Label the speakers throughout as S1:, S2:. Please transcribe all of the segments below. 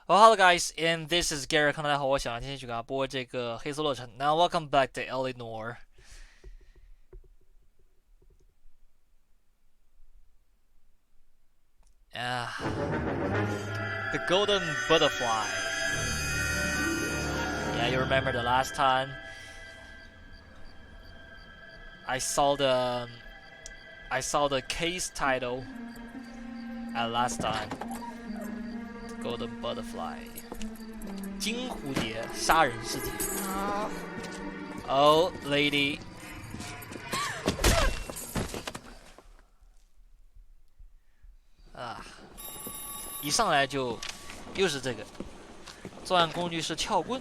S1: Well, hello guys, and this is Gary。大家好，我想今天去给大家播这个《黑色洛城》。Now welcome back to L.A Noire。The Golden Butterfly. Yeah, you remember the last time I saw the case title at last time. The Golden Butterfly. 金蝴蝶杀人事件。Oh, lady. 一上来就又是这个，作案工具是撬棍。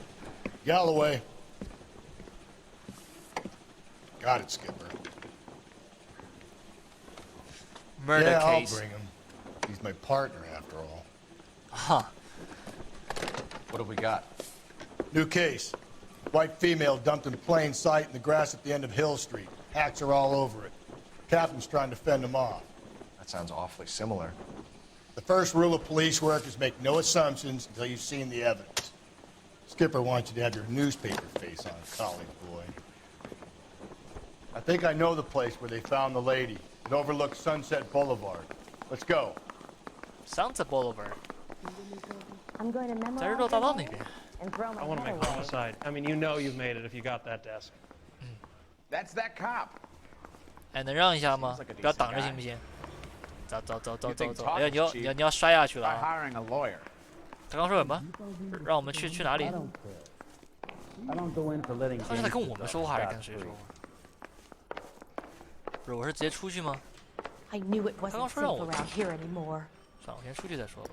S2: Galloway. Got it, Skipper.
S1: Murder
S2: yeah,
S1: case.
S2: I'll bring him. He's my partner, after all.
S1: Huh.
S3: What have we got?
S2: New case. White female dumped in plain sight in the grass at the end of Hill Street. Hacks are all over it. Captain's trying to fend them off.
S3: That sounds awfully similar.
S2: The first rule of police work is make no assumptions until you've seen the evidence. Skipper wants you to have your newspaper face on, college boy. I think I know the place where they found the lady. It overlooks Sunset Boulevard. Let's go.
S1: Sunset Boulevard.
S4: I'm going to memorize
S1: 在日落大道那边。
S4: and throw my
S5: I want to
S4: head
S5: make
S4: away.
S5: homicide. I mean, you know you've made it if you got that desk.
S3: That's that cop.
S1: 哎，能让一下吗？不要挡着行不行？走走走走走走！哎呀，你要摔下去了
S3: By
S1: 啊！
S3: hiring a lawyer.
S1: 他刚说什么？让我们去哪里？
S6: I don't go in for letting
S1: 他是在跟我们说话还是跟谁说话？不是，我是直接出去吗？
S4: I knew it wasn't
S1: Come on,
S4: safe
S1: Fernando.
S4: around here anymore.
S1: 算了，我先出去再说吧。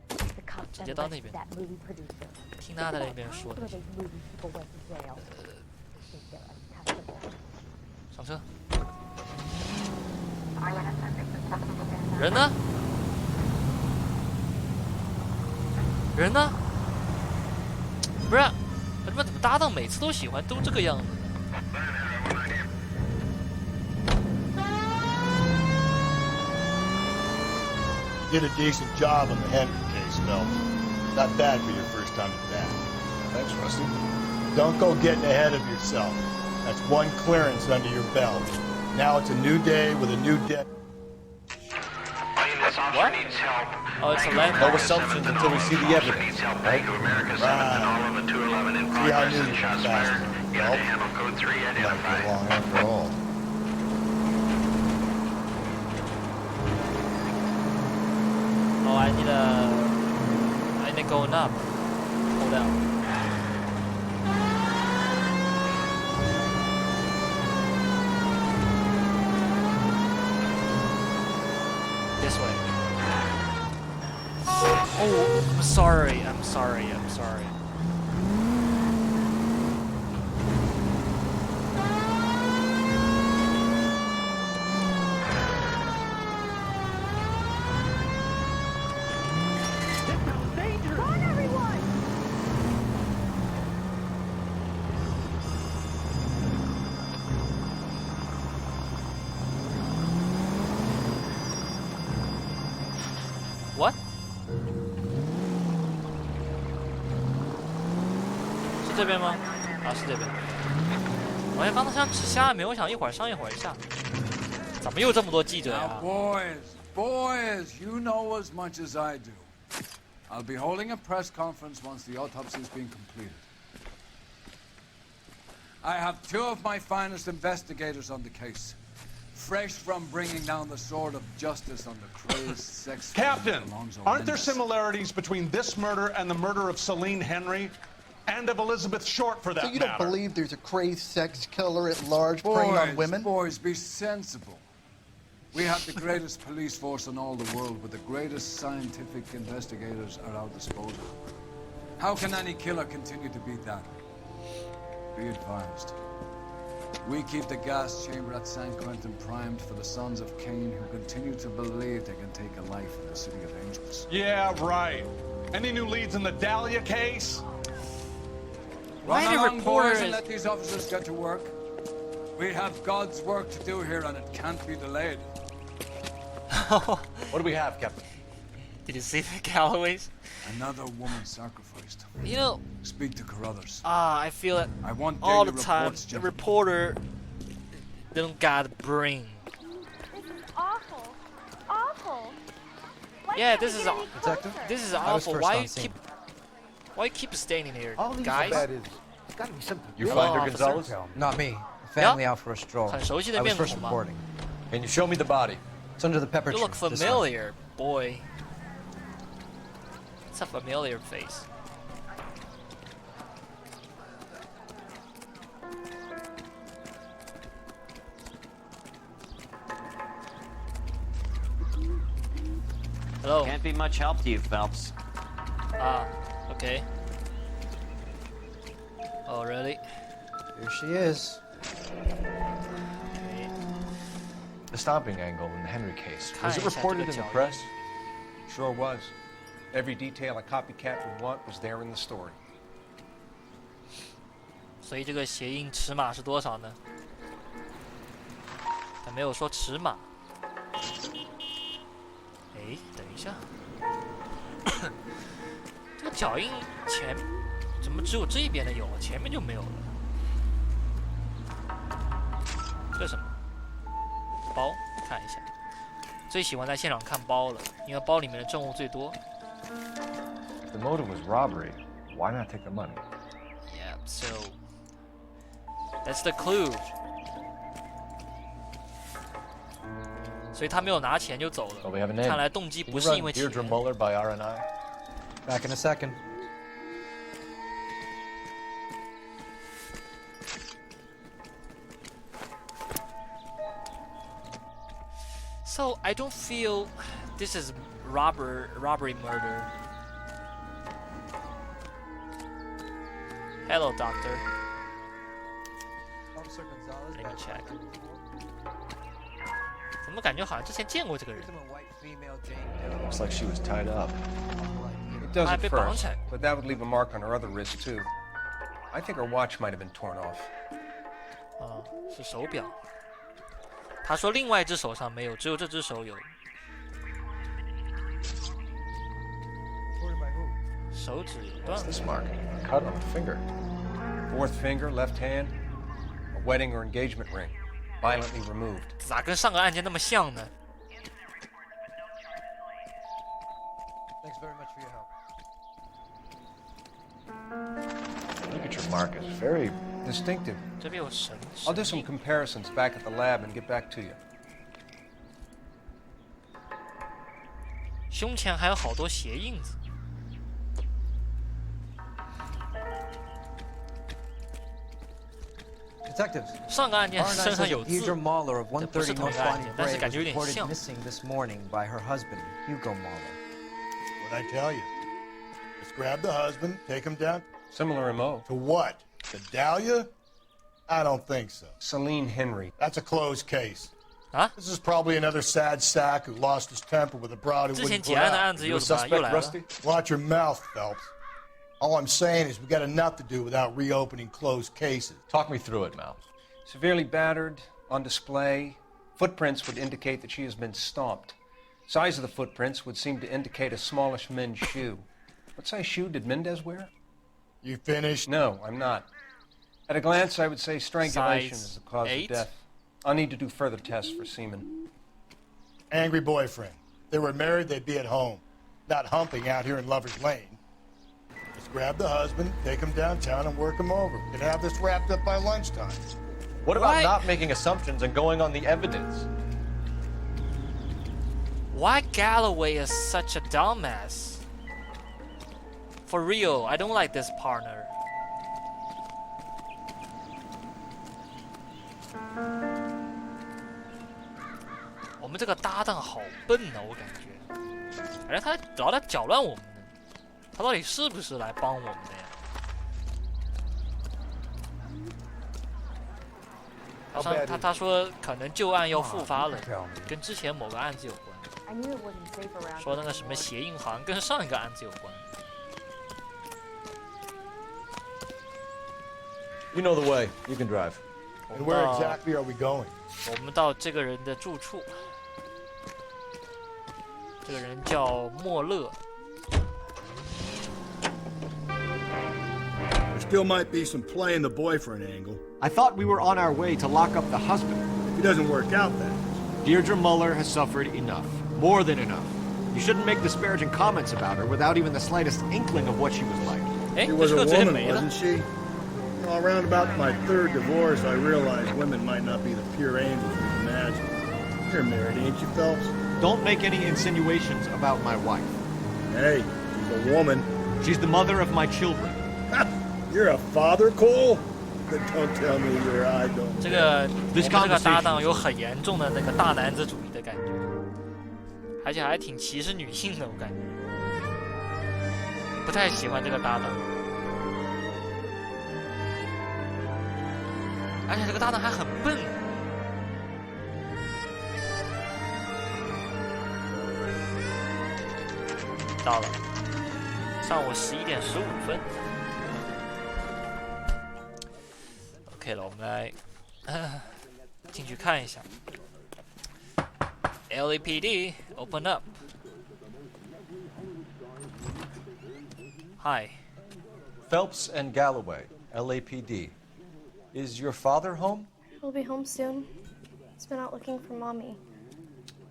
S4: The cop
S1: 直
S4: then
S1: 接到
S4: left
S1: 那边，
S4: that movie producer.
S1: 听他在那边说
S4: Where
S1: 的。
S4: these movie people went to jail. I think they're untouchable.
S1: 上车。人呢？人呢？不是，他妈怎么搭档每次都喜欢都这个样子？
S2: Did a decent job on the Henry case, Phelps. Not bad for your first time at that.
S3: Thanks, Rusty.
S2: Don't go getting ahead of yourself. That's one clearance under your belt. Now it's a new day with a new debt.
S1: What? Oh, it's a landmark.
S3: No assumptions until we see the evidence.
S2: Right. See how new you are, bastard. Well, might be along after all.
S1: Oh, I need going up. Hold down. This way. Oh, I'm sorry. I'm sorry. I'm sorry.
S4: Run, everyone!
S1: What? 是这边吗？啊，是这边。我刚才想指下面，我想一会儿上一会儿下。怎么又这么多记者
S7: Now,
S1: 啊？
S7: boys, you know as much as I do. I'll be holding a press conference once the autopsy's been completed. I have two of my finest investigators on the case, fresh from bringing down the sword of justice on the crazed sex.
S8: Captain,
S7: Alonzo
S8: aren't there
S7: Mendez.
S8: similarities between this murder and the murder of Celine Henry? And of Elizabeth Short, for that
S9: So you don't
S8: matter?
S9: believe there's a crazed sex killer at large preying on women?
S7: Boys, be sensible. We have the greatest police force in all the world, but the greatest scientific investigators are our disposal. How can any killer continue to beat that? Be advised. We keep the gas chamber at San Quentin primed for the sons of Cain who continue to believe they can take a life in the city of angels.
S8: Yeah, right. Any new leads in the Dahlia case?
S1: Why
S7: Run
S1: the
S7: along, boys,
S1: reporters-
S7: and let these officers get to work. We have God's work to do here, and it can't be delayed.
S3: What do we have, Captain?
S1: Did you see the Galloways?
S7: Another woman sacrificed.
S1: You know,
S7: Speak to Carruthers.
S1: I feel it
S7: I want
S1: all
S7: daily
S1: the time.
S7: reports,
S1: The
S7: gentlemen.
S1: reporter don't got brain.
S4: This is awful. Awful. Why
S1: Yeah,
S4: can't
S1: this
S4: we
S1: is
S4: get
S1: aw-
S4: any
S10: Detective?
S4: closer?
S1: This is
S10: I was
S1: awful.
S10: first
S1: Why
S10: on
S1: you
S10: scene.
S1: keep standing here,
S6: All these
S1: guys?
S6: bad is. There's gotta be something.
S3: You
S1: Hello,
S3: find her,
S1: officer.
S3: Gonzalez?
S6: Tell me.
S10: Not me. Family out for a stroll.
S1: 很熟悉的
S10: I was
S1: 面孔
S10: first
S1: 吗？
S10: reporting.
S3: Can you show me the body?
S10: It's under the pepper
S1: You
S10: tree.
S1: look
S10: this way.
S1: familiar, boy. It's a familiar face. Hello.
S11: Can't be much help to you, Phelps.
S1: Ah, okay. Oh, really?
S10: Here she is.
S1: Okay.
S3: The stomping angle in the Henry case. Was it
S1: 看一下这个
S3: reported in the
S1: 脚印。
S3: press?
S12: Sure was. Every detail a copycat would want was there in the story.
S1: 所以这个鞋印尺码是多少呢？他没有说尺码。哎，等一下，这个脚印前怎么只有这边的有啊？前面就没有了。这什么？包，看一下。最喜欢在现场看包了，因为包里面的证物最多。
S3: The motive was robbery. Why not take the money?
S1: Yeah, so that's the clue. 所以他没有拿钱就走
S3: Well, we have a
S1: 了，
S3: name.
S1: 看来动机
S3: Can
S1: 不
S3: you
S1: 是因
S3: run
S1: 为钱。
S3: Deirdre Muller by R&I?
S10: Back in a second.
S1: So I don't feel this is robbery murder. Hello, doctor.
S10: Officer Gonzalez.
S1: Let me check. 怎么感觉好像之前见过这个人？
S3: Looks like she was tied up.
S12: It does
S1: Ah,
S12: at
S1: bit
S12: first,
S1: bouncy.
S12: but that would leave a mark on her other wrist, too. I think her watch might have been torn off.
S1: 哦，是手表。他说另外一只手上没有，只有这只手有。
S10: Reported by who?
S1: 手指断
S3: What's
S1: 了。
S3: this mark? A cut on the finger.
S12: Fourth finger, left hand, a wedding or engagement ring, violently removed.
S1: 咋跟上个案件那么像呢？
S10: Thanks very much for your help.
S3: Look at your mark. It's very...
S12: Distinctive.
S1: 这边有神。
S12: I'll do some comparisons back at the lab and get back to you.
S1: 胸前还有好多鞋印子。
S10: Detectives.
S1: 上个案件
S10: R&I
S1: 身上
S10: says
S1: 有
S10: that
S1: 字
S10: Deirdre，Muller of
S1: 这不是
S10: 130
S1: 同一
S10: North
S1: 个案
S10: Bonnie
S1: 件，但是
S10: Bray
S1: 感
S10: was
S1: 觉有点
S10: reported
S1: 像。
S10: missing this morning by her husband, Hugo Muller.
S2: What'd I tell you? Let's grab the husband, take him down.
S12: Similar MO.
S2: To what? To Dahlia? I don't think so.
S12: Celine Henry.
S2: That's a closed case.
S1: Huh?
S2: This is probably another sad sack who lost his temper with a broad who
S1: 之前
S2: wouldn't
S1: 结
S2: put
S1: 案的
S2: out.
S1: 案子
S3: You
S1: 又
S3: a
S1: 怎么又
S3: suspect,
S1: 来了？
S3: Rusty?
S2: Watch your mouth, Phelps. All I'm saying is we got enough to do without reopening closed cases.
S3: Talk me through it, Mal.
S12: Severely battered, on display. Footprints would indicate that she has been stomped. Size of the footprints would seem to indicate a smallish men's shoe. What size shoe did Mendez wear?
S2: You finished?
S12: No, I'm not. At a glance, I would say strangulation
S1: Size
S12: is the cause
S1: 8?
S12: of death. I'll need to do further tests for semen.
S2: Angry boyfriend. If they were married, they'd be at home, not humping out here in Lover's Lane. Let's grab the husband, take him downtown, and work him over. Could have this wrapped up by lunchtime.
S3: What about
S1: Why-
S3: not making assumptions and going on the evidence?
S1: Why Galloway is such a dumbass? For real, I don't like this partner. 我们这个搭档好笨呢、我感觉，而且他老在搅乱我们呢。他到底是不是来帮我们的呀？他说可能旧案要复发了，跟之前某个案子有关。
S4: I knew it wasn't safe around
S1: 说那
S4: here
S1: 个什么
S4: anymore.
S1: 鞋印好像跟上一个案子有关。
S3: You know the way. You can drive.
S1: 我
S2: And
S1: 们
S2: where
S1: 到
S2: exactly are we going?
S1: 我们到这个人的住处。这个人叫莫勒。
S2: There still might be some play in the boyfriend angle.
S13: I thought we were on our way to lock up the husband.
S2: If it doesn't work out, then.
S13: Deirdre Muller has suffered enough. More than enough. You shouldn't make disparaging comments about her without even the slightest inkling of what she was like.
S2: She was a woman, wasn't she? Well, around about my third divorce, I realized women might not be the pure angels we imagined. You're married, ain't you, Phelps?
S13: Don't make any insinuations about my wife.
S2: Hey, she's a woman.
S13: She's the mother of my children.
S2: You're a father, Cole? Don't tell me your eye don't.
S1: 这个我们这个搭档有很严重的那个大男子主义的感觉，而且还挺歧视女性的，我感觉不太喜欢这个搭档。而且这个搭档还很笨。到了，上午11点15分。OK 了，我们来进去看一下。LAPD open up. Hi.
S3: Phelps and Galloway, LAPD. Is your father home?
S14: He'll be home soon. He's been out looking for Mommy.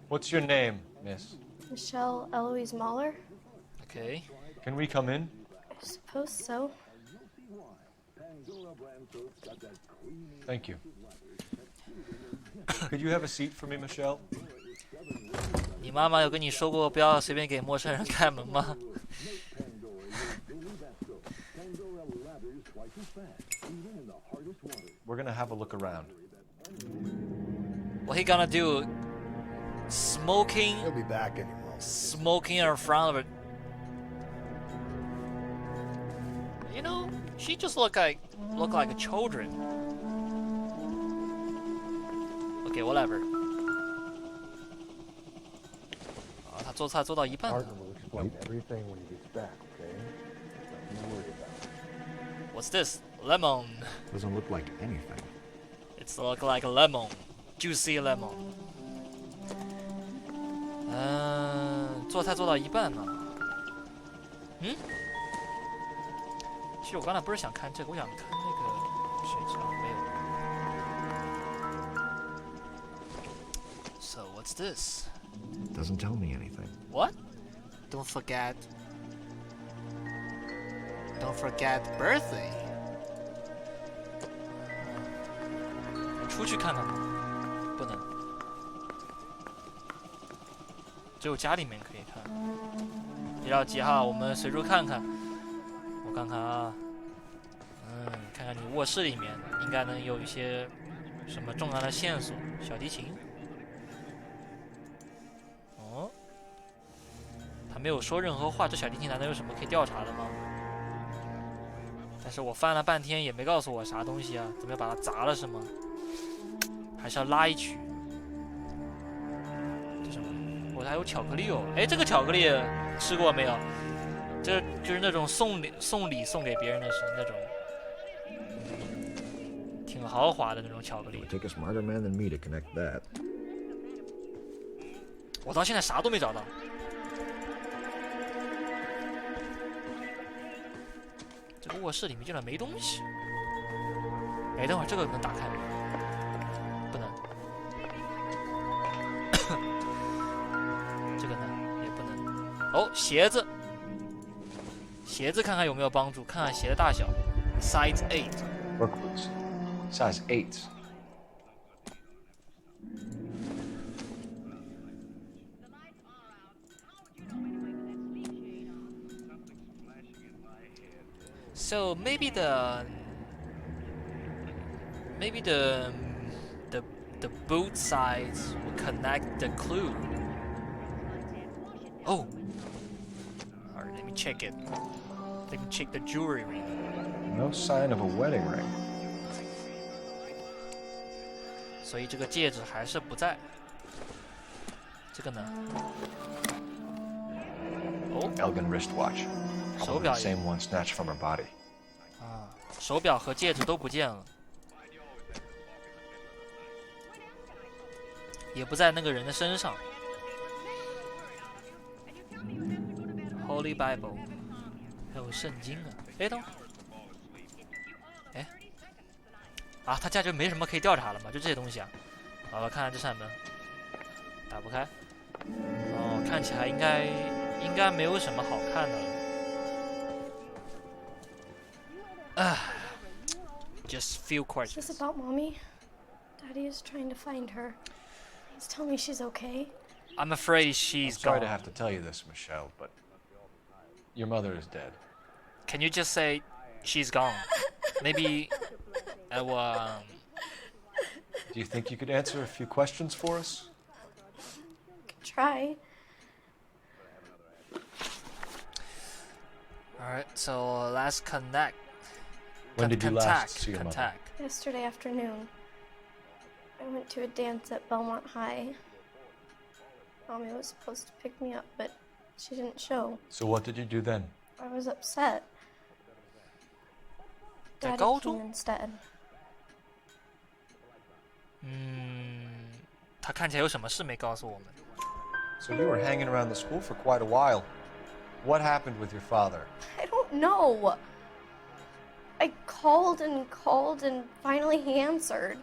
S3: What's your name, miss?
S14: Michelle Eloise Mahler?
S1: Okay.
S3: Can we come in?
S14: I suppose so.
S3: Thank you. Could you have a seat for me, Michelle?
S1: 你妈妈有跟你说过不要随便给陌生人开门吗？
S3: We're gonna have a look around.
S1: What he gonna do? Smoking?
S2: He'll be back any moment.
S1: Smoking in front of it. You know, she just look like a children. Okay, whatever. 啊，他做菜做到一半了。What's this? Lemon.
S13: Doesn't look like anything.
S1: It's look like a lemon, juicy lemon. 做菜做到一半呢。嗯？其实我刚才不是想看这个，我想看那个谁知道没有。So what's this?
S13: Doesn't tell me anything.
S1: What? Don't forget. Don't forget birthday. 出去看看吧，不能，只有家里面可以看。你着急哈，我们随处看看。我看看啊，看看你卧室里面应该能有一些什么重要的线索。小提琴。哦，他没有说任何话，这小提琴难道有什么可以调查的吗？但是我翻了半天也没告诉我啥东西啊，怎么要把它砸了是吗？还是要拉一曲？这什么？我还有巧克力哦！哎，这个巧克力吃过没有？这就是那种送礼送给别人的是那种，挺豪华的那种巧克力。
S13: Take a smarter man than me to connect that.
S1: 我到现在啥都没找到。这个卧室里面竟然没东西。哎，等会儿这个能打开吗？不能。这个呢也不能。哦，鞋子，鞋子看看有没有帮助，看看鞋的大小。Size 8。Work
S3: boots. Size 8.
S1: So maybe the boot size will connect the clue. Oh, all right, let me check it. Let me check the jewelry ring.
S3: No sign of a wedding ring.
S1: 所以这个戒指还是不在。这个呢？哦
S3: Elgin wristwatch.
S1: 手
S3: Probably
S1: 表
S3: the same one snatched from her body.
S1: 啊，手表和戒指都不见了，也不在那个人的身上。Holy Bible， 还有圣经啊。哎，等会儿，哎，啊，他家就没什么可以调查了嘛，就这些东西啊。好了，看看这扇门，打不开。哦，看起来应该没有什么好看的了。啊 ，just few
S14: Is this
S1: questions.
S14: about Mommy? Daddy is trying to find her. He's telling me she's okay.
S1: I'm afraid she's
S3: I'm sorry
S1: gone.
S3: to have to tell you this, Michelle, but your mother is dead.
S1: Can you just say she's gone? Maybe I will.
S3: Do you think you could answer a few questions for us?
S14: Try.
S1: Alright, so let's connect.
S3: When did you last see your mother?
S1: Contact.
S14: Yesterday afternoon, I went to a dance at Belmont High. Mommy was supposed to pick me up, but she didn't show.
S3: So what did you do then?
S14: I was upset.
S1: 在
S14: Daddy
S1: 高
S14: came
S1: 中？
S14: instead.
S1: 他看起来有什么事没告诉我们？
S3: So you were hanging around the school for quite a while. What happened with your father?
S14: I don't know. I called and called, and finally he answered.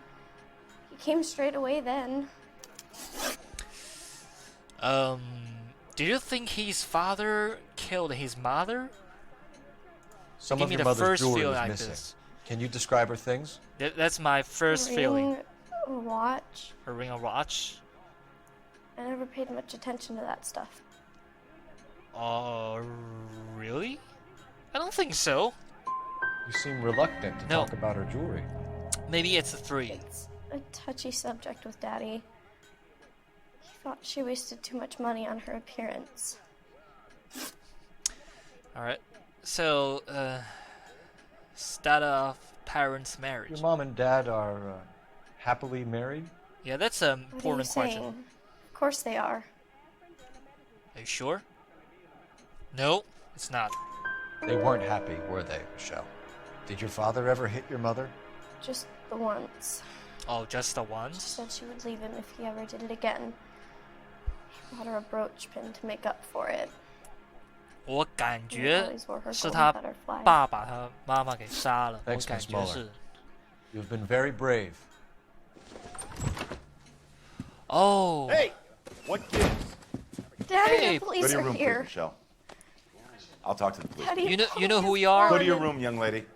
S14: He came straight away then.
S1: Do you think his father killed his mother?
S3: Some
S1: Give
S3: of
S1: me
S3: your
S1: the
S3: mother's
S1: first
S3: jewelry
S1: feel
S3: was
S1: like
S3: missing.
S1: this.
S3: Can you describe her things?
S1: That's my first
S14: Ring,
S1: feeling.
S14: a watch.
S1: A ring, a watch.
S14: I never paid much attention to that stuff.
S1: Oh, really? I don't think so.
S3: You seem reluctant to
S1: No.
S3: talk about her jewelry.
S1: Maybe it's a 3.
S14: It's a touchy subject with Daddy. He thought she wasted too much money on her appearance.
S1: Alright. So, start of parents' marriage.
S3: Your mom and dad are happily married?
S1: Yeah, that's an
S14: What are you
S1: important question.
S14: saying? Of course they are.
S1: Are you sure? No, it's not.
S3: They weren't happy, were they, Michelle? Did your father ever hit your mother?
S14: Just the once.
S1: Oh, just the
S14: She
S1: once?
S14: said she would leave him if he ever did it again. He bought her a brooch pin to make up for it.
S1: 我感觉
S14: always wore her
S1: 是
S14: golden
S1: 他
S14: butterfly.
S1: 爸把他妈妈给杀了。我
S3: Thanks,
S1: 感
S3: Miss
S1: 觉
S3: Muller.
S1: 是。
S3: You've been very brave.
S1: Oh.
S2: Hey, what gives?
S14: Daddy,
S1: Hey,
S14: the police
S15: Go to your
S14: are
S15: room,
S14: here.
S15: please, Michelle. I'll talk to the police.
S14: Daddy,
S1: You know who we are?
S15: Go to your room, young lady.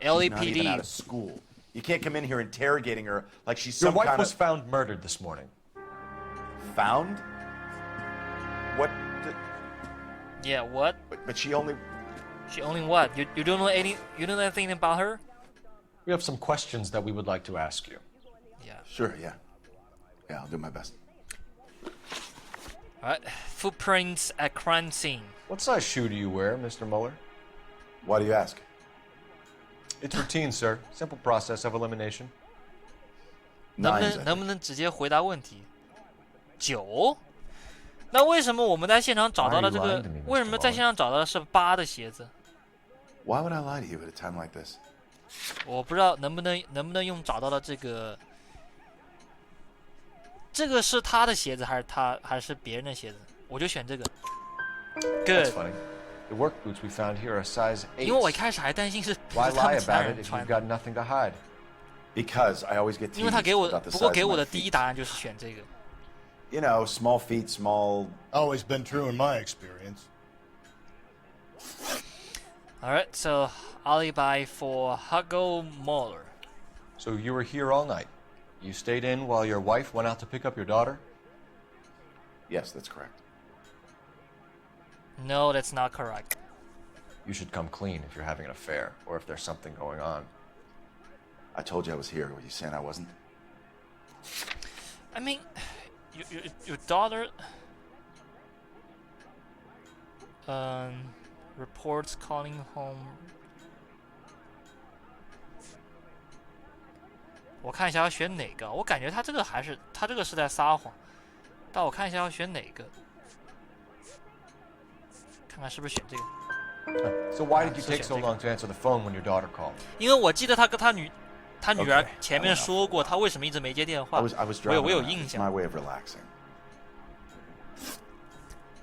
S15: She's not even
S1: LAPD.
S15: out of school. You can't come in here interrogating her like she's
S3: Your
S15: some
S3: wife
S15: kind
S3: was
S15: of...
S3: found murdered this morning.
S15: Found? What?
S1: Yeah, what?
S15: But she only...
S1: She only what? You don't know anything about her?
S3: We have some questions that we would like to ask you.
S1: Yeah.
S15: Sure, yeah. Yeah, I'll do my best.
S1: Alright. Footprints at crime scene.
S3: What size shoe do you wear, Mr. Muller?
S15: Why do you ask?
S3: It's routine, sir. Simple process of elimination.
S1: 能不能直接回答问题？9？那为什么我们在现场找到的这
S3: Why are
S1: 个
S3: you lying to me, Mr.
S1: 为什么在现场找到的是8的鞋子？
S15: Why would I lie to you at a time like this?
S1: 我不知道能不能用找到的这个，这个是他的鞋子还是别人的鞋子？我就选这个。
S3: That's
S1: Good。
S3: funny. The work boots we found here are size 8.
S1: 因为我一开始还担心是
S3: Why
S1: 他
S3: lie
S1: 们其他
S3: about it
S1: 人
S3: if you've
S1: 穿
S3: got
S1: 的，
S3: nothing to hide?
S15: Because I always get
S1: 因为
S15: teased
S1: 他给我
S15: about the
S1: 不过
S15: size
S1: 给
S15: of
S1: 我
S15: my
S1: 的第一
S15: feet.
S1: 答案就是选这个。
S15: You know, small feet, small...
S2: Always been true in my experience.
S1: Alright, so alibi for Hugo Muller.
S3: So you were here all night. You stayed in while your wife went out to pick up your daughter?
S15: Yes, that's correct.
S1: No, that's not correct.
S3: You should come clean if you're having an affair or if there's something going on.
S15: I told you I was here. Were you saying I wasn't?
S1: I mean, your daughter reports calling home. 我看一下要选哪个，我感觉他这个是在撒谎，但我看一下要选哪个，看看是不是选这个。
S3: So why did you take so long to answer the phone when your daughter called?
S1: 因为我记得他跟他女儿
S15: Okay,
S1: 前面说过，他为什么一直没接电话。
S15: I was
S1: 我有
S15: driving.
S1: 印
S15: It's
S1: 象。
S15: my way of relaxing.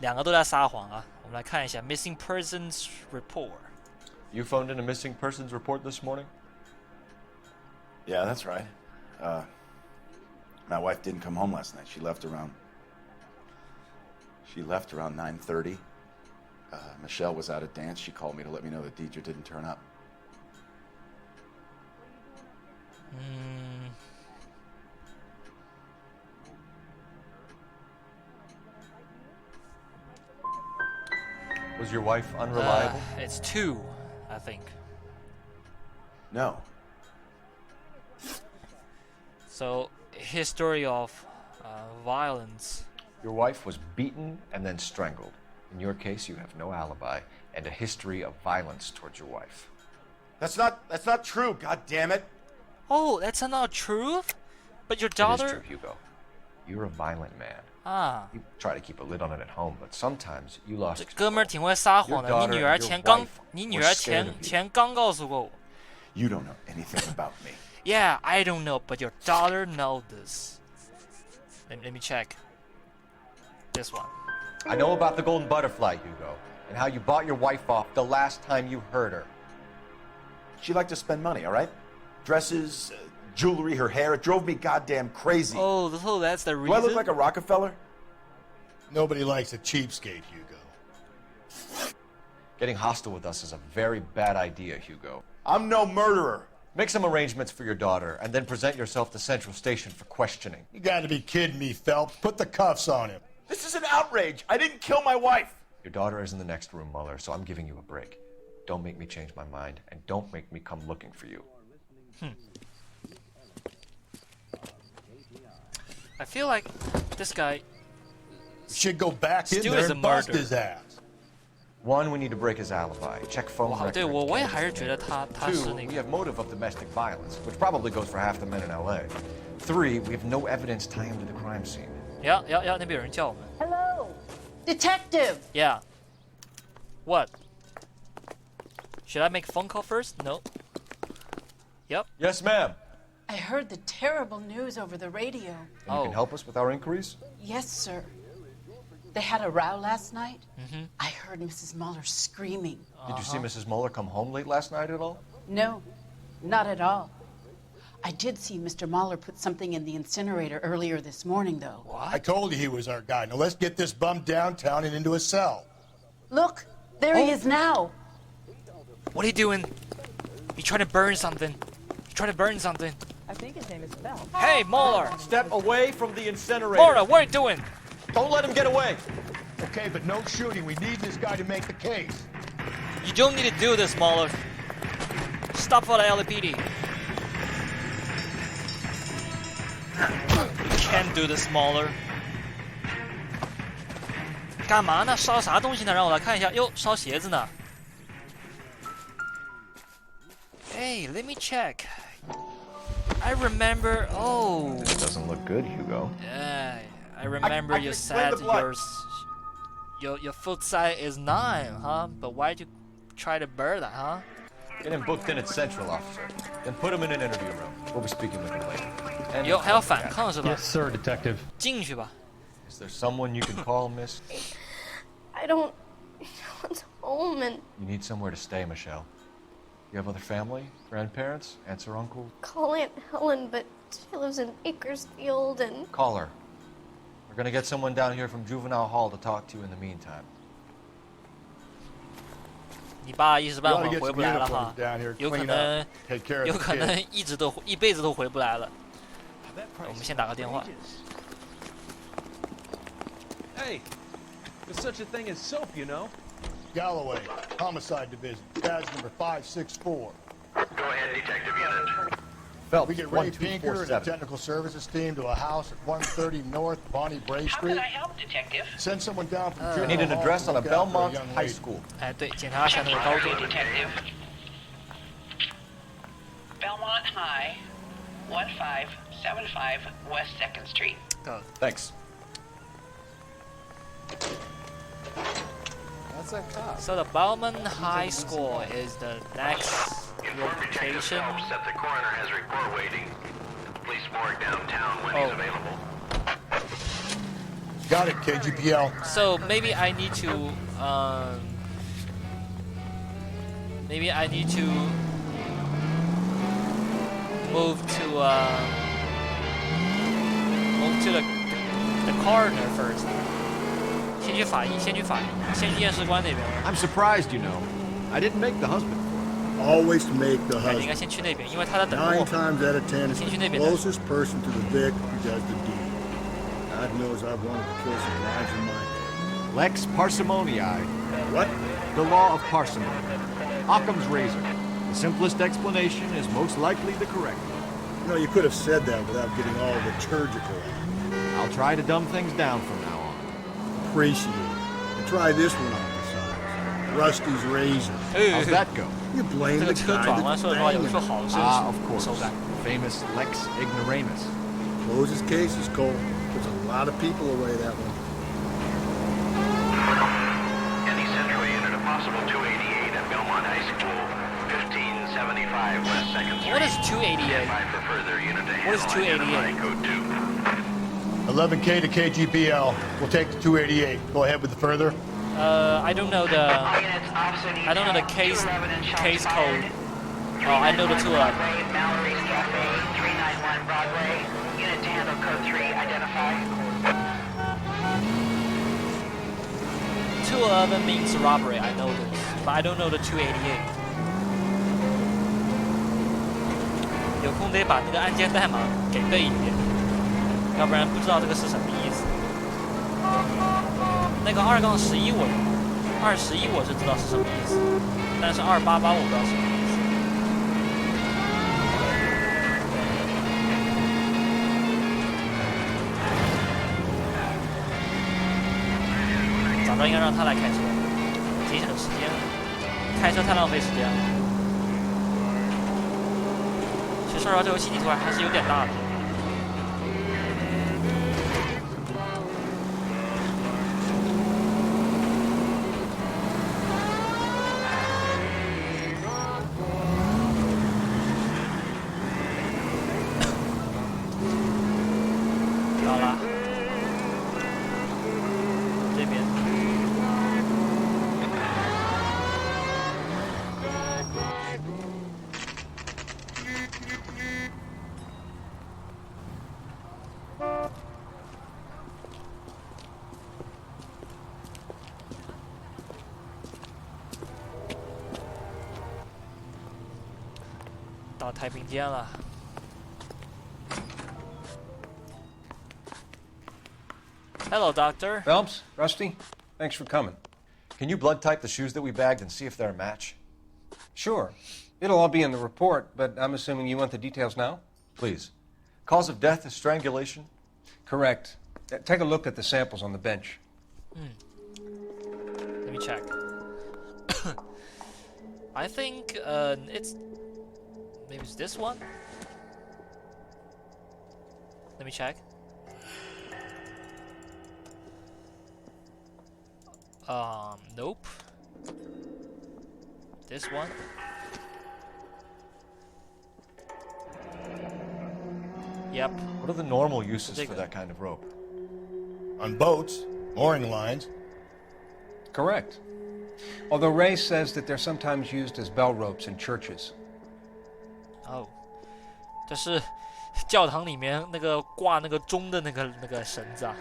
S1: 两个都在撒谎啊。我们来看一下 missing persons report。
S3: You phoned in a missing persons report this morning?
S15: Yeah, that's right. My wife didn't come home last night. She left around 9:30. Michelle was out at dance. She called me to let me know that Deidre didn't turn up.
S3: Was your wife unreliable?
S1: It's 2, I think.
S15: No.
S1: So history of violence.
S3: Your wife was beaten and then strangled. In your case, you have no alibi and a history of violence towards your wife.
S15: That's not true. God damn it.
S1: Oh, that's not truth. But your daughter.
S3: It is true, Hugo. You're a violent man.
S1: Ah.
S3: You try to keep a lid on it at home, but sometimes you lost.
S1: 这哥们儿挺会撒谎的。你女儿前刚告诉过我。
S15: You don't know anything about me.
S1: Yeah, I don't know, but your daughter knows this. Let me check. This one.
S3: I know about the golden butterfly, Hugo, and how you bought your wife off the last time you heard her.
S15: She liked to spend money, all right? Dresses, jewelry, her hair. It drove me goddamn crazy.
S1: Oh, that's the reason?
S15: Do I look like a Rockefeller?
S2: Nobody likes a cheapskate, Hugo.
S3: Getting hostile with us is a very bad idea, Hugo.
S15: I'm no murderer.
S3: Make some arrangements for your daughter, and then present yourself to Central Station for questioning.
S2: You gotta be kidding me, Phelps. Put the cuffs on him.
S15: This is an outrage. I didn't kill my wife.
S3: Your daughter is in the next room, Mueller, so I'm giving you a break. Don't make me change my mind, and don't make me come looking for you.
S1: I feel like this guy
S2: should go back in there and bust his ass.
S3: One, we need to break his alibi. Check phone records.
S1: 对，我也还是觉得他是
S3: Two,
S1: 那
S3: we
S1: 个。
S3: have motive of domestic violence, which probably goes for half the men in L.A. Three, we have no evidence tying him to the crime scene.
S1: 呀，那边有人叫我们。
S4: Hello, detective.
S1: Yeah. What? Should I make a phone call first? No. Yep.
S3: Yes, ma'am.
S16: I heard the terrible news over the radio.
S3: And you can help us with our inquiries?
S16: Yes, sir. They had a row last night. I heard Mrs. Mueller screaming.
S3: Did you see Mrs. Mueller come home late last night at all?
S16: No, not at all. I did see Mr. Mueller put something in the incinerator earlier this morning, though.
S2: I told you he was our guy. Now let's get this bum downtown and into a cell.
S16: Look, there he is now.
S1: What are you doing? You trying to burn something? You trying to burn something?
S4: I think his name is Phelps.
S1: Hey, Mueller!
S3: Step away from the incinerator.
S1: Mueller, what are you doing?
S3: Don't let him get away.
S2: Okay, but no shooting. We need this guy to make the case.
S1: You don't need to do this, Mueller. Stop for the LAPD. You can't do this, Mueller. 干嘛呢？烧啥东西呢？让我来看一下。哟，烧鞋子呢。Hey, let me check. I remember. Oh.
S3: It doesn't look good, Hugo.
S1: Yeah, I remember you said your foot size is 9, huh? But why'd you try to burn that, huh?
S3: Get him booked in at Central, officer. Then put him in an interview room. We'll be speaking with him later. And
S1: 有还要反抗是吧？
S5: Yes, sir, detective.
S1: 进去吧。
S3: Is there someone you can call, miss?
S14: I don't want home and
S3: You need somewhere to stay, Michelle. You have other family? Grandparents? Aunts or uncle?
S14: call Aunt Helen, but she lives in Bakersfield and
S3: Call her. We're gonna get someone down here from Juvenile Hall to talk to you in the meantime.
S1: 你爸一时半会
S2: You ought to get
S1: 回
S2: some
S1: 不来了
S2: uniforms
S1: 哈
S2: down here,，
S1: 有可
S2: clean
S1: 能
S2: up, take care of
S1: 有
S2: the
S1: 可能
S2: kids.
S1: 一辈子都回不来了。我们先打个电话。
S5: Hey, there's such a thing as soap, you know.
S2: Galloway, Homicide Division, badge number 564.
S17: Go ahead, detective unit.
S3: Phelps,
S2: We get Ray Pinker and the
S3: 1247.
S2: technical services team to a house at 130 North Bonnie Bray Street.
S16: help, detective?
S2: Send someone down from
S3: I
S2: Juvenile
S3: need an
S2: Hall
S3: address
S2: to
S3: on a
S2: look out for
S3: Belmont
S2: young
S3: High
S2: lady.
S3: School.
S1: 哎，对，检查一下那个高度。
S16: Detective. Belmont High, 1575 West 2nd Street.
S3: Thanks.
S15: That's a cop.
S1: So the Bauman High School is the next
S17: Inform Detective
S1: location.
S17: Phelps that the coroner has a report waiting. Police morgue downtown when he's available.
S2: Got it, KGPL.
S1: So maybe I need to move to the coroner first. 先去法医，先去验尸官那边。
S13: I'm surprised, you know. I didn't make the husband.
S2: Always make the
S1: 你应该
S2: husband.
S1: 先去那边，因为他在等
S2: 9
S1: 我。
S2: times out of 10, it's
S1: 先去
S2: the
S1: 那边的。
S2: closest person to the Vic who does the deed. God knows I've wanted to kill some lives in my day.
S13: Lex parsimoniae.
S2: What?
S13: The law of parsimony. Occam's razor. The simplest explanation is most likely the correct one.
S2: You know, you could have said that without getting all liturgical.
S13: I'll try to dumb things down from now on.
S2: Appreciate it. And try this one on besides. Rusty's razor.
S13: How's that go?
S2: You blame
S1: 这
S2: the
S1: 个车
S2: guy
S1: 转弯，
S2: that's
S1: 说实话有
S2: banging
S1: 时候
S2: it.
S1: 好是
S13: Of course.
S1: 手感。
S13: Famous Lex ignoramus.
S2: Closes cases, Cole. Puts a lot of people away that one.
S17: Any Central unit, a possible 288 at Belmont High School, 1575 West 2nd Street.
S1: What is 288?
S17: Stand by for further unit to
S1: What is
S17: handle
S1: 288?
S17: identifying code 2.
S2: 11K to KGPL. We'll take the 288. Go ahead with the further.
S1: I don't know the case code. Oh, I know the 211.
S18: Mallory's Cafe, 391 Broadway. Unit to handle code 3, identify.
S1: 211 means robbery. I know this, but I don't know the 288. 有空得把那个案件代码给背一遍，要不然不知道这个是什么意思。那个2-11我是知道是什么意思，但是288我不知道什么意思。早知道应该让他来开车，节省时间，开车太浪费时间了。其实说实话，这游戏地图还是有点大的。好了，这边。到太平间了。Hello, Doctor.
S12: Phelps, Rusty, thanks for coming.
S3: Can you blood type the shoes that we bagged and see if they're a match?
S12: Sure. It'll all be in the report, but I'm assuming you want the details now?
S3: Please. Cause of death is strangulation?
S12: Correct. Take a look at the samples on the bench.
S1: Let me check. I think it's maybe it's this one. Let me check. Nope. This one. Yep.
S3: What are the normal uses for that kind of rope?
S2: On boats, mooring lines.
S12: Correct. Although Ray says that they're sometimes used as bell ropes in churches.
S1: Oh. 这是教堂里面那个挂那个钟的那个绳子啊。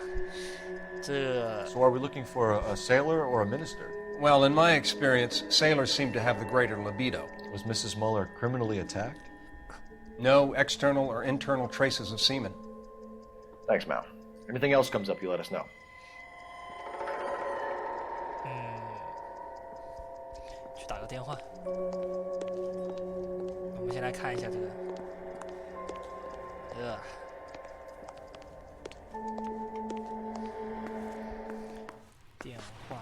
S1: 这
S3: So are we looking for a sailor or a minister?
S12: Well, in my experience, sailors seem to have the greater libido.
S3: Was Mrs. Muller criminally attacked?
S12: No external or internal traces of semen.
S3: Thanks, Mal. Anything else comes up, you let us know.
S1: 去打个电话。我们先来看一下这个。电话，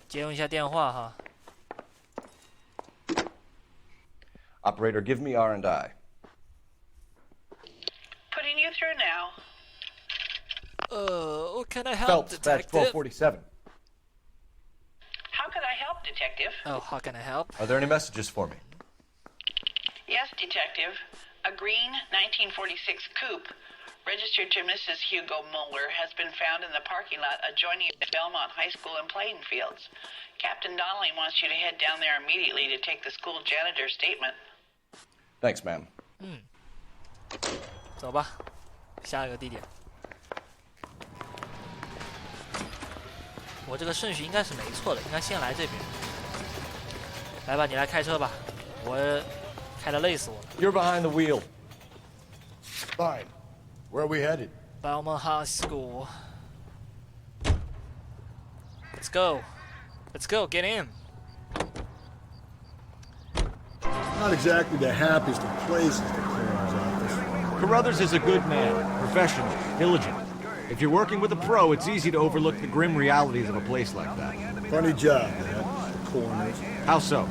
S1: 接用一下电话哈。
S3: Operator, give me R&I.
S18: Putting you through now.
S1: What can I help,
S3: Phelps, badge
S1: detective?
S3: 1247.
S18: How can I help, Detective?
S1: Oh, how can I help?
S3: Are there any messages for me?
S18: Yes, Detective. A green 1946 coupe registered to Mrs. Hugo Mueller, has been found in the parking lot adjoining Belmont High School and playing fields. Captain Donnelly wants you to head down there immediately to take the school janitor's statement.
S3: Thanks, ma'am.
S1: 走吧，下一个地点。我这个顺序应该是没错的，应该先来这边。来吧，你来开车吧，我开得累死我了。
S3: You're behind the wheel.
S2: Fine. Where are we headed?
S1: Belmont High School. Let's go. Let's go. Get in.
S2: Not exactly the happiest of places, the coroner's office.
S13: Carruthers is a good man, professional, diligent. If you're working with a pro, it's easy to overlook the grim realities of a place like that.
S2: Funny job, man. The coroner's.
S13: How so?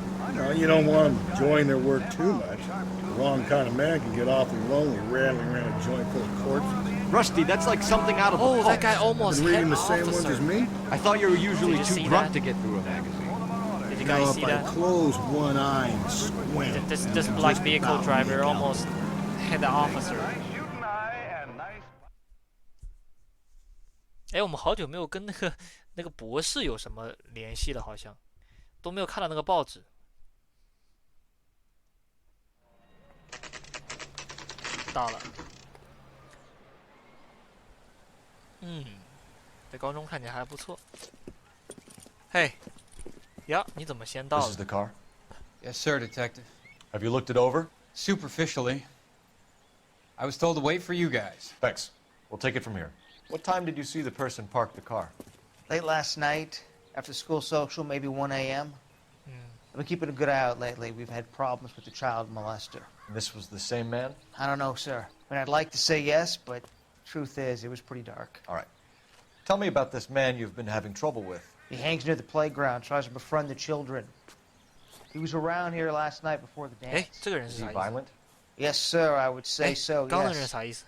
S2: You don't want them enjoying their work too much. The wrong kind of man can get awfully lonely rattling around a joint full of corpses.
S13: Rusty, that's like something out of a
S1: Oh,
S13: pulp.
S1: that guy almost
S2: Been
S1: hit
S2: reading
S1: the
S2: the same ones
S1: officer.
S2: as me?
S13: I thought you were usually
S1: Did you
S13: too
S1: see
S13: drunk
S1: that?
S13: to get through a magazine.
S1: Did you guys see
S2: If I
S1: that?
S2: close one eye and squint.
S1: This black vehicle driver almost hit the officer. 哎，我们好久没有跟那个博士有什么联系了，好像都没有看到那个报纸。到了，这高中看起来还不错。嘿，呀，你怎么先到
S3: This is
S1: 了？
S3: the car.
S5: Yes, sir, Detective.
S3: Have you looked it over?
S5: Superficially. I was told to wait for you guys.
S3: Thanks. We'll take it from here. What time did you see the person park the car?
S10: Late last night, after school social, maybe 1 a.m. I've been keeping a good eye out lately. We've had problems with the child molester.
S3: And this was the same man?
S10: I don't know, sir. I mean, I'd like to say yes, but truth is, it was pretty dark.
S3: All right. Tell me about this man you've been having trouble with.
S10: He hangs near the playground, tries to befriend the children. He was around here last night before the
S1: 哎
S10: dance.，
S1: 这个人
S3: Is
S1: 是
S3: he
S1: 啥意思？
S3: violent?
S10: Yes, sir, I would say
S1: 哎
S10: so,
S1: 刚那人是
S10: yes.
S1: 啥意思？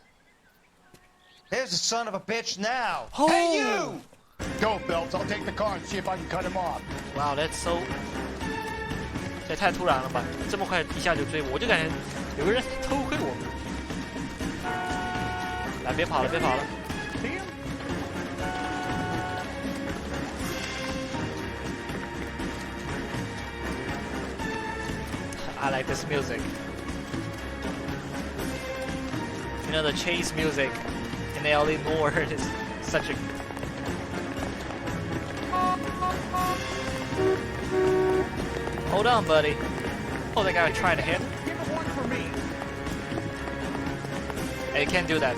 S10: There's the son of a bitch now!
S1: Oh!
S10: Hey, you!
S2: Go, Phelps. I'll take the car and see if I can cut him off.
S1: Wow, that's so…… 这也太突然了吧！这么快一下就追我，我就感觉有个人偷窥我们。来，别跑了，别跑了！ I like this music. You know, the chase music in L.A Noire is such a… Hold on, buddy. Oh, that guy tried to hit. Hey, you can't do that.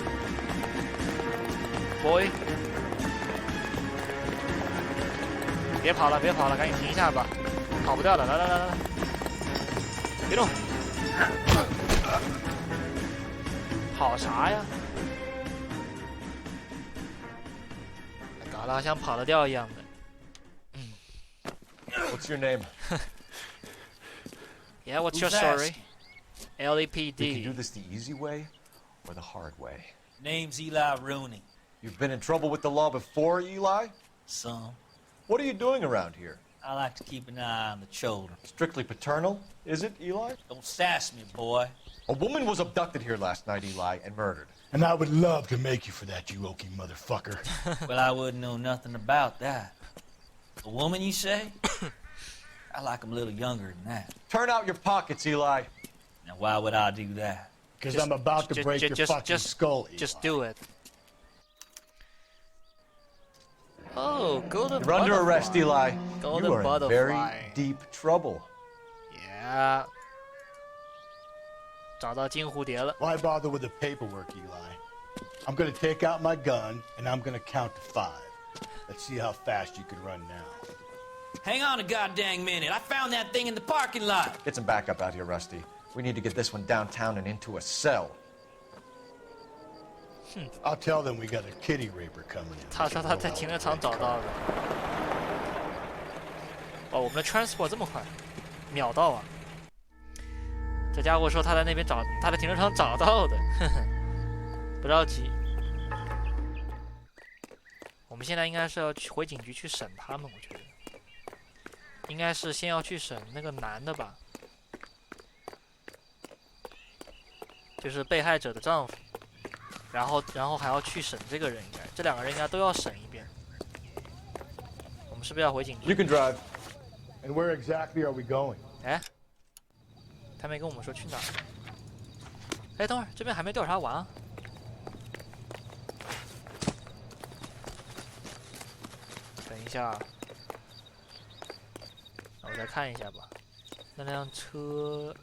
S1: Boy. 别跑了，别跑了，赶紧停一下吧，跑不掉的。来来来来来，别动。跑啥呀？搞得好像跑得掉一样的。
S3: What's your name?
S1: Yeah, what's your
S11: Who's
S1: story?
S3: We can do
S1: LAPD.
S3: this the easy way or the hard way.
S11: Name's Eli Rooney.
S3: You've been in trouble with the law before, Eli?
S11: Some.
S3: What are you doing around here?
S11: I like to keep an eye on the children.
S3: Strictly paternal, is it, Eli?
S11: Don't sass me, boy.
S3: A woman was abducted here last night, Eli, and murdered.
S2: And I would love to make you for that, you oaky motherfucker.
S11: Well, I wouldn't know nothing about that. A woman, you say? I like 'em a little younger than that.
S3: Turn out your pockets, Eli.
S11: Now, why would I do that?
S2: Because I'm about to break your fucking skull, Eli.
S1: Just do it. Oh, golden
S3: You're under arrest, Eli.
S1: Golden
S3: You are in
S1: butterfly.
S3: very deep trouble.
S1: Yeah. 找到金蝴蝶了。
S2: Why bother with the paperwork, Eli? I'm gonna take out my gun and I'm gonna count to 5. Let's see how fast you can run now.
S11: Hang on a goddamn minute. I found that thing in the parking lot.
S3: Get some backup out here, Rusty. We need to get this one downtown and into a cell.
S2: I'll tell them we got a kitty raper coming in.
S1: 他说他在停车场找到的。哦，我们的 transport 这么快，秒到啊！这家伙说他在那边找，他在停车场找到的，呵呵，不着急。我们现在应该是要去回警局去审他们，我觉得，应该是先要去审那个男的吧，就是被害者的丈夫。然后还要去审这个人，应该这两个人应该都要审一遍。我们是不是要回警局
S2: You can drive. And where exactly are we going?
S1: 哎，他没跟我们说去哪儿。哎，等会儿这边还没调查完啊。等一下，我再看一下吧。那辆车，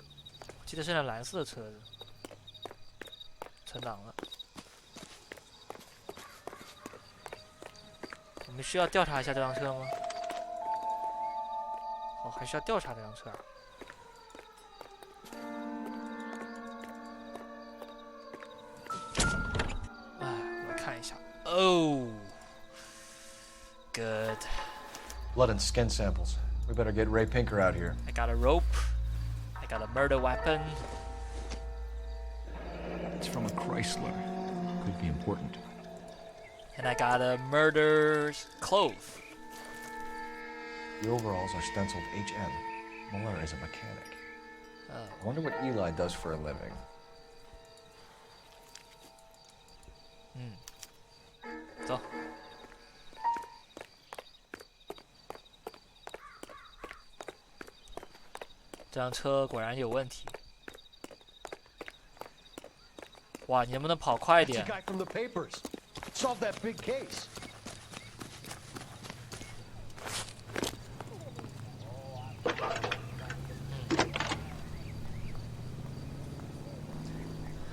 S1: 我记得是辆蓝色的车子，存档了。我们需要调查一下这辆车吗？哦，还需要调查这辆车啊。哎，我来看一下。Oh, good.
S3: Blood and skin samples. We better get Ray Pinker out here.
S1: I got a rope. I got a murder weapon.
S13: It's from a Chrysler. Could be important.
S1: And I got a murder clothes.
S3: The overalls are stenciled HM. Muller is a mechanic.
S1: Oh.
S3: I wonder what Eli does for a living.
S1: 走。这辆车果然有问题。哇，你能不能跑快一点？
S2: That's the guy from the papers. Solve that big case.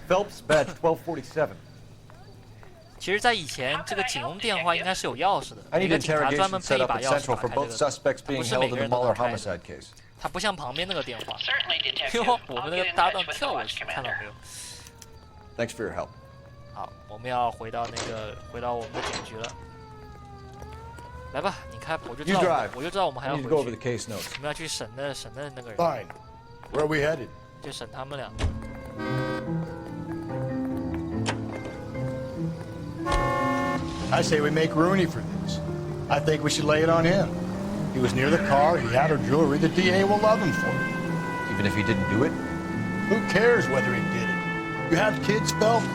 S3: Phelps, badge 1247.
S1: 其实，在以前，这个警用电话应该是有钥匙的，
S3: I
S1: 每
S3: need
S1: 个警察专
S3: interrogation
S1: 门配
S3: set
S1: 一
S3: up
S1: 把
S3: at
S1: 钥匙
S3: Central
S1: 打
S3: for
S1: 开这
S3: both
S1: 个，
S3: suspects
S1: 不
S3: being
S1: 是每
S3: held
S1: 个
S3: in the
S1: 人都
S3: Muller
S1: 能开的。
S3: homicide case.
S1: 它不像旁边那个电话。
S18: Certainly,
S1: 哟，
S18: Detective.
S1: 我们
S18: I'll
S1: 那
S18: get
S1: 个
S18: in
S1: 搭
S18: touch
S1: 档
S18: with
S1: 跳
S18: the
S1: 过
S18: watch
S1: 去，看到
S18: commander.
S1: 没有？
S3: Thanks for your help.
S1: 好，我们要回到我们的警局了。来吧，你开，我就知
S3: You
S1: 道
S3: drive.
S1: 我就知道我们还
S3: I
S1: 要
S3: need to go
S1: 回
S3: over the
S1: 去。
S3: case notes.
S1: 我们要去审那个人，
S2: Fine. Where are we headed?
S1: 就审他们俩。
S2: I say we make Rooney for this. I think we should lay it on him. He was near the car, he had her jewelry, the DA will love him for it.
S3: Even if he didn't do it?
S2: Who cares whether he did it? You have kids, Phelps?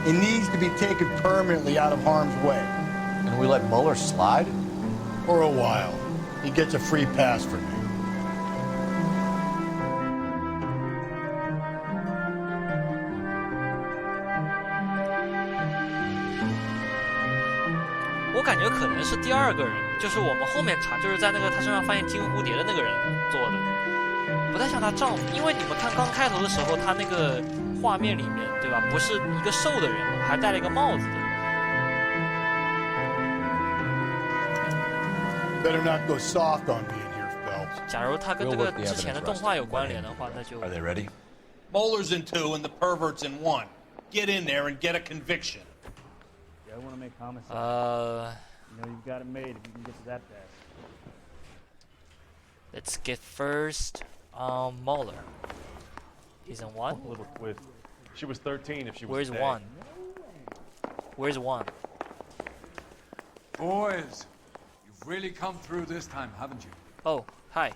S2: He needs to be taken permanently out of harm's way.
S3: And we let Muller slide?
S2: For a while. He gets a free pass from me.
S1: 我感觉可能是第二个人，就是我们后面查，就是在那个他身上发现金蝴蝶的那个人做的，不太像她丈夫。因为你们看刚开头的时候，他那个画面里面，对吧？不是一个瘦的人嘛，还戴了一个帽子的。
S2: Better not go soft on me in here, Phelps.
S1: 假如他跟这个之前的动画有关联的话，那就
S3: Are they ready?
S8: Moeller's in 2 and the pervert's in 1. Get in there and get a conviction.
S6: Yeah, I want to make homicide. You know you've got it made if you can get to that fast.
S1: let's get first Mueller. He's in 1.
S5: A little twist. She was 13 if she was.
S1: Where's
S5: today.
S1: 1? Where's 1?
S7: Boys, you've really come through this time, haven't you?
S1: Oh, hi.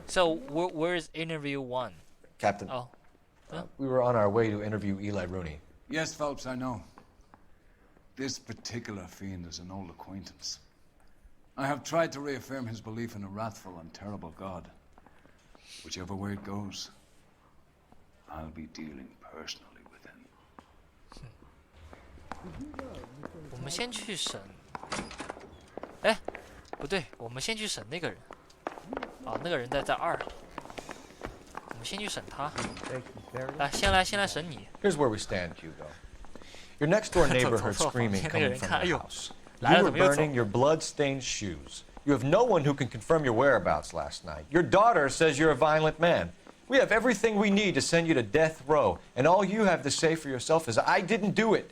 S1: So where's interview 1?
S3: Captain.
S1: Oh. Huh?
S3: We were on our way to interview Eli Rooney.
S7: Yes, Phelps, I know. This particular fiend is an old acquaintance. I have tried to reaffirm his belief in a wrathful and terrible God. Whichever way it goes, I'll be dealing personally with him.
S1: 我们先去审。哎，不对，我们先去审那个人。啊，那个人在2。我们先去审他。来，先来审你。
S3: Here's where we stand, Hugo. Your next door neighbor heard screaming coming from the house. You were burning your blood-stained shoes. You have no one who can confirm your whereabouts last night. Your daughter says you're a violent man. We have everything we need to send you to death row, and all you have to say for yourself is, I didn't do it.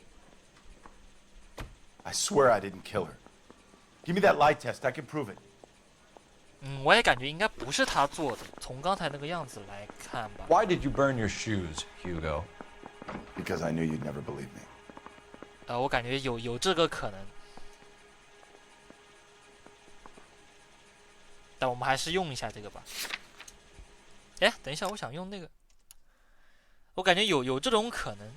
S15: I swear I didn't kill her. Give me that lie test. I can prove it.
S1: 我也感觉应该不是他做的，从刚才那个样子来看吧。
S3: Why did you burn your shoes, Hugo?
S15: Because I knew you'd never believe me.
S1: 我感觉有这个可能，但我们还是用一下这个吧。哎，等一下，我想用那个，我感觉有这种可能。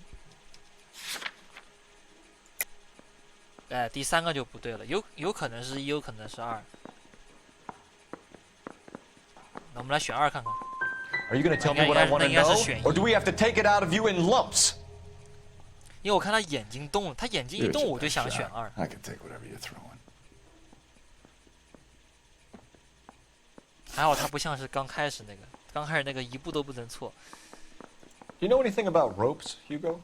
S1: 第3个就不对了，有可能是1，有可能是2。那我们来选2看看。
S3: Are you going to tell me what I want to know, or do we have to take it out of you in lumps?
S1: 因为我看他眼睛动了，他眼睛一动我就想选2。
S15: I can take whatever you throw in.
S1: 还好他不像是刚开始那个一步都不能错。
S3: Do you know anything about ropes, Hugo?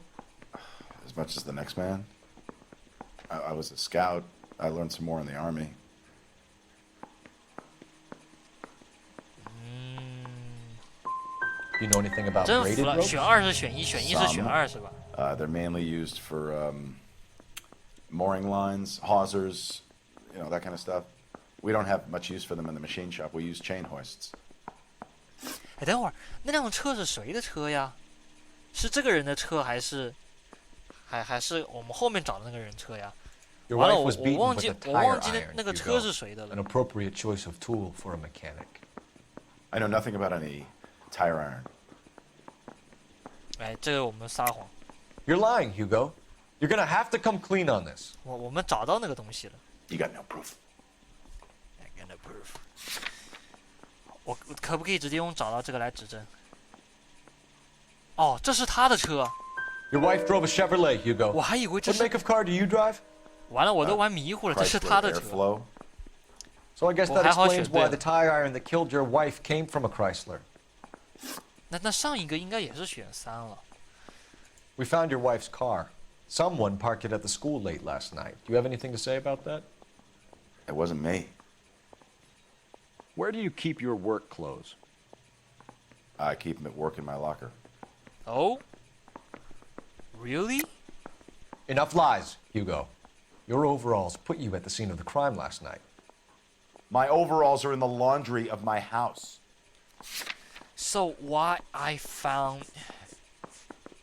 S15: As much as the next man. I was a scout. I learned some more in the army.
S3: Do you know anything about
S1: 真
S3: braided
S1: 服了，
S3: ropes?
S1: 选2是选1，选1是选2是吧？
S15: They're mainly used for mooring lines, hawsers, you know, that kind of stuff. We don't have much use for them in the machine shop. We use chain hoists.
S1: 哎，等会儿，那辆车是谁的车呀？是这个人的车还是我们后面找的那个人车呀？
S3: Your
S1: 完了，
S3: wife
S1: 我
S3: was beaten
S1: 忘
S3: with
S1: 记
S3: a
S1: 我
S3: tire
S1: 忘记
S3: iron,
S1: 那个
S3: Hugo.
S1: 车是谁的了。
S3: An appropriate choice of tool for a mechanic.
S15: I know nothing about any tire iron.
S1: 哎，这个我们撒谎。
S3: You're lying, Hugo. You're going to have to come clean on this.
S1: 我们找到那个东西了。
S15: You got no proof.
S1: I got no proof. 我可不可以直接用找到这个来指证？哦，这是他的车。
S3: Your wife drove a Chevrolet, Hugo.
S1: 我还以为这
S3: What
S1: 是。
S3: make of car do you drive?
S1: 完了，我都玩迷糊了，这是他的车。
S3: So I guess that
S1: 我还好
S3: explains
S1: 选对
S3: why
S1: 了。
S3: the tire iron that killed your wife came from a Chrysler.
S1: 那上一个应该也是选3了。
S3: We found your wife's car. Someone parked it at the school late last night. Do you have anything to say about that?
S15: It wasn't me.
S13: Where do you keep your work clothes?
S15: I keep them at work in my locker.
S1: Oh? Really?
S3: Enough lies, Hugo. Your overalls put you at the scene of the crime last night.
S15: My overalls are in the laundry of my house.
S1: So why I found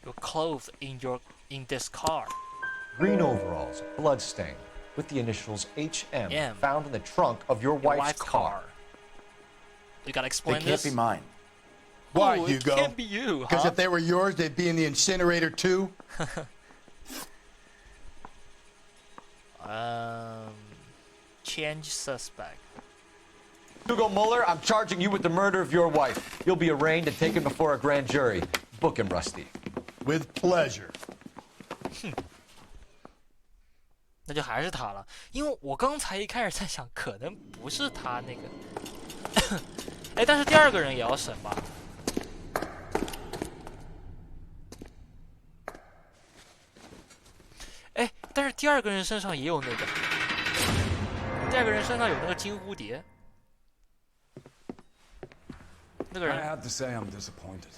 S1: your clothes in this car?
S3: Green overalls, bloodstained, with the initials HM
S1: M.
S3: found in the trunk of your wife's car.
S1: You gotta explain
S15: They can't
S1: this.
S15: be mine.
S2: Why,
S1: Oh,
S2: Hugo?
S1: It can't be you,
S2: Because
S1: huh?
S2: if they were yours, they'd be in the incinerator too.
S1: Change suspect.
S3: Hugo Mueller, I'm charging you with the murder of your wife. You'll be arraigned and taken before a grand jury. Book him, Rusty.
S2: With pleasure.
S1: 那就还是他了，因为我刚才一开始在想，可能不是他那个。哎，但是第2个人也要审吧？哎，但是第2个人身上也有那个，第2个人身上有那个金蝴蝶。那个人。
S7: I have to say I'm disappointed.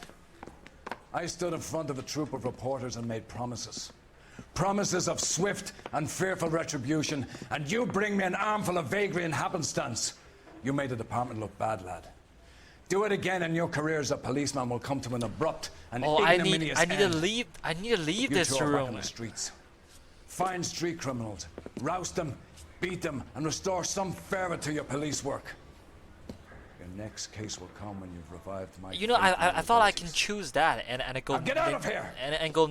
S7: I stood in front of a troop of reporters and made promises. Promises of swift and fearful retribution, and you bring me an armful of vagary and happenstance. You made the department look bad, lad. Do it again, and your career as a policeman will come to an abrupt and ignominious
S1: I need to
S7: end.
S1: leave. I need to leave
S7: You
S1: this
S7: two are back
S1: room.
S7: on the streets. Find street criminals, roust them, beat them, and restore some fervor to your police work. Your next case will come when you've revived my.
S1: You know, I thought I can choose that and go.
S7: Now get out of here!
S1: And go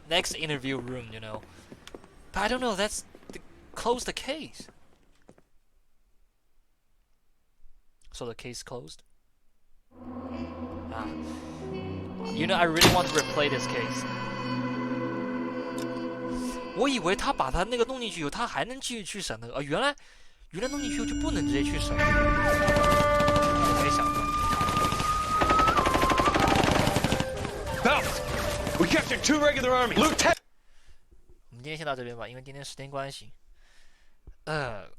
S1: next interview room, you know. But I don't know. That's close the case. So the case closed. Ah. You know, I really want to replay this case. 我以为他把他那个弄进去以后，他还能继续去审那个。原来弄进去以后就不能直接去审。没想到。
S13: We captured 2 regular army. Lieutenant.
S1: 我们今天先到这边吧，因为今天时间关系。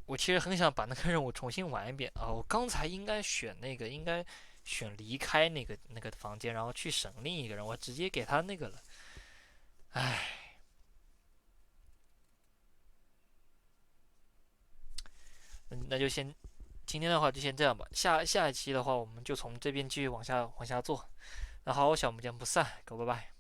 S1: 我其实很想把那个任务重新玩一遍啊！我刚才应该选离开那个房间，然后去审另一个人，我直接给他那个了。唉，那就今天的话就先这样吧。下一期的话，我们就从这边继续往下做。那好，小木见不散，各位拜拜。